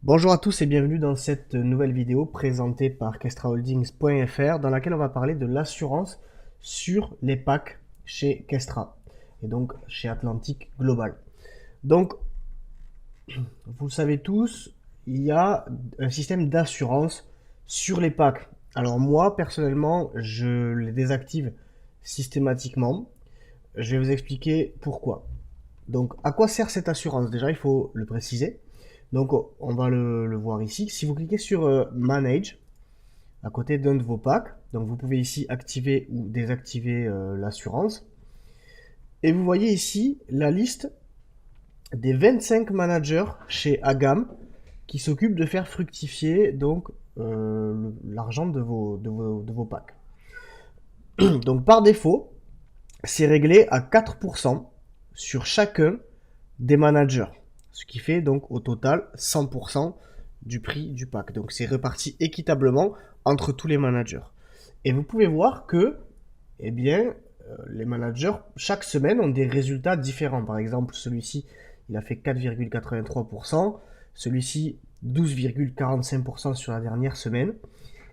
Bonjour à tous et bienvenue dans cette nouvelle vidéo présentée par kestraholdings.fr dans laquelle on va parler de l'assurance sur les packs chez Kestra et donc chez Atlantic Global. Donc, vous le savez tous, il y a un système d'assurance sur les packs. Alors moi, personnellement, je les désactive systématiquement. Je vais vous expliquer pourquoi. Donc, à quoi sert cette assurance? Déjà, il faut le préciser. Donc, on va le voir ici. Si vous cliquez sur Manage, à côté d'un de vos packs, donc vous pouvez ici activer ou désactiver l'assurance. Et vous voyez ici la liste des 25 managers chez Agam qui s'occupent de faire fructifier donc l'argent de vos packs. Donc, par défaut, c'est réglé à 4% sur chacun des managers. Ce qui fait donc au total 100% du prix du pack. Donc c'est réparti équitablement entre tous les managers. Et vous pouvez voir que eh bien, les managers, chaque semaine, ont des résultats différents. Par exemple, celui-ci, il a fait 4,83%. Celui-ci, 12,45% sur la dernière semaine.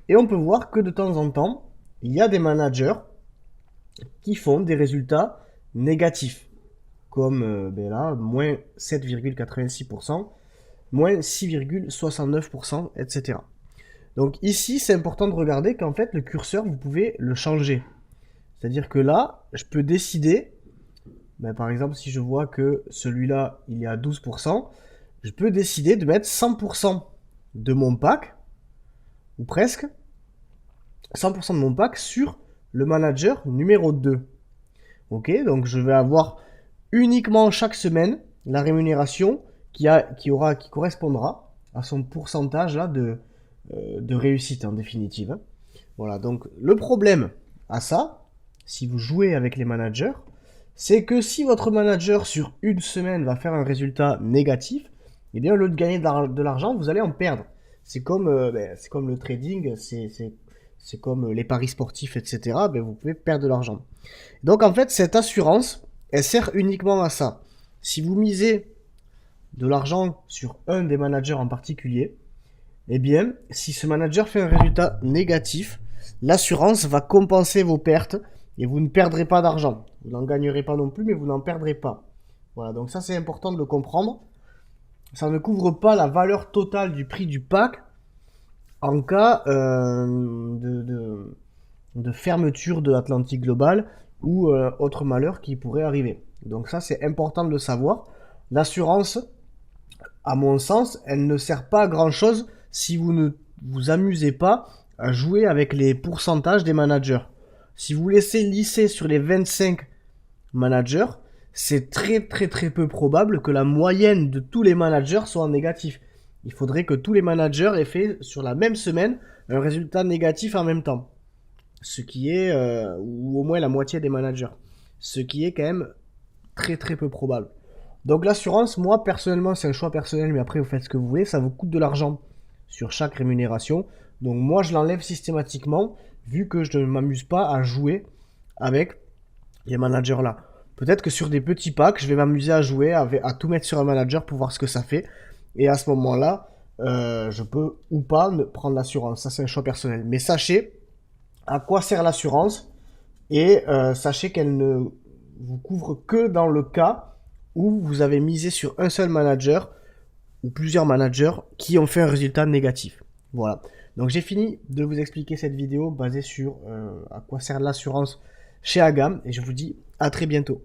Et on peut voir que de temps en temps, il y a des managers qui font des résultats négatifs. Comme là, moins 7,86%, moins 6,69%, etc. Donc ici, c'est important de regarder qu'en fait, le curseur, vous pouvez le changer. C'est-à-dire que là, je peux décider, par exemple, si je vois que celui-là, il est à 12%, je peux décider de mettre 100% de mon pack, ou presque, 100% de mon pack sur le manager numéro 2. Ok, donc je vais avoir uniquement chaque semaine la rémunération qui correspondra à son pourcentage là, de réussite en définitive. Voilà, donc le problème à ça, si vous jouez avec les managers, c'est que si votre manager sur une semaine va faire un résultat négatif, eh bien au lieu de gagner de l'argent, vous allez en perdre. C'est comme le trading, c'est comme les paris sportifs, etc. Vous pouvez perdre de l'argent. Donc en fait, cette assurance, elle sert uniquement à ça. Si vous misez de l'argent sur un des managers en particulier, eh bien, si ce manager fait un résultat négatif, l'assurance va compenser vos pertes et vous ne perdrez pas d'argent. Vous n'en gagnerez pas non plus, mais vous n'en perdrez pas. Voilà, donc ça c'est important de le comprendre. Ça ne couvre pas la valeur totale du prix du pack en cas de fermeture de Atlantic Global ou autre malheur qui pourrait arriver. Donc ça, c'est important de le savoir. L'assurance, à mon sens, elle ne sert pas à grand-chose si vous ne vous amusez pas à jouer avec les pourcentages des managers. Si vous laissez lisser sur les 25 managers, c'est très peu probable que la moyenne de tous les managers soit en négatif. Il faudrait que tous les managers aient fait sur la même semaine un résultat négatif en même temps. Ce qui est, ou au moins la moitié des managers. Ce qui est quand même très peu probable. Donc l'assurance, moi personnellement, c'est un choix personnel, mais après vous faites ce que vous voulez, ça vous coûte de l'argent sur chaque rémunération. Donc moi je l'enlève systématiquement, vu que je ne m'amuse pas à jouer avec les managers là. Peut-être que sur des petits packs, je vais m'amuser à jouer, à tout mettre sur un manager pour voir ce que ça fait. Et à ce moment-là, je peux ou pas prendre l'assurance. Ça c'est un choix personnel. Mais sachez à quoi sert l'assurance et sachez qu'elle ne vous couvre que dans le cas où vous avez misé sur un seul manager ou plusieurs managers qui ont fait un résultat négatif. Voilà. Donc j'ai fini de vous expliquer cette vidéo basée sur à quoi sert l'assurance chez Agam et je vous dis à très bientôt.